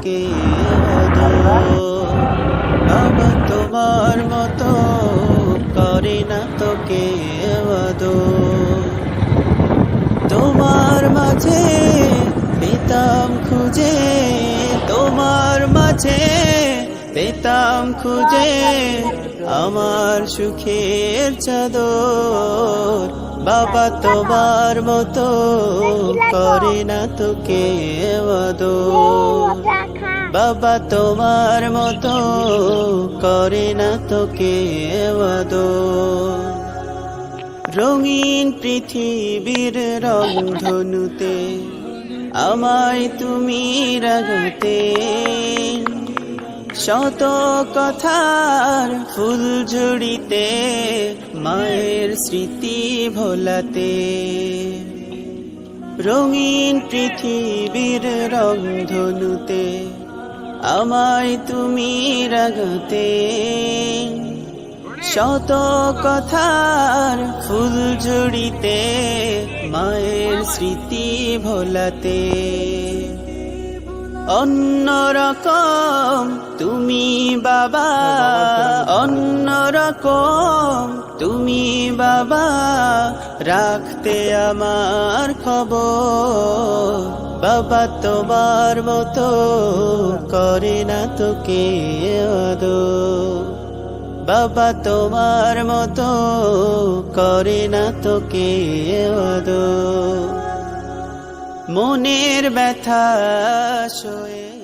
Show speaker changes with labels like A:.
A: তোকে আদর। বাবা তোমার মতো করে না তোকে আদর। তোমার মাঝে পেতাম খুঁজে, তোমার মাঝে পেতাম খুঁজে আমার সুখের চাদর। বাবা তোমার মতো করে না তোকে আদর। বাবা তোমার মতো করে না তোকে আদর। রঙিন পৃথিবীর রংধনুতে আমায় তুমি রাগাতে, শত কথার ফুল ঝুড়িতে মায়ের স্মৃতি ভোলাতে। রঙিন পৃথিবীর রংধনুতে আমায় তুমি রাগাতে, শত কথার ফুল ঝুড়িতে মায়ের স্মৃতি ভোলাতে। অন্যরকম তুমি বাবা, অন্যরকম তুমি বাবা, রাখতে আমার খবর। বাবা তোমার মতো করে না তোকে আদর। বাবা তোমার মতো করে না তোকে আদর। মনের ব্যথা সয়ে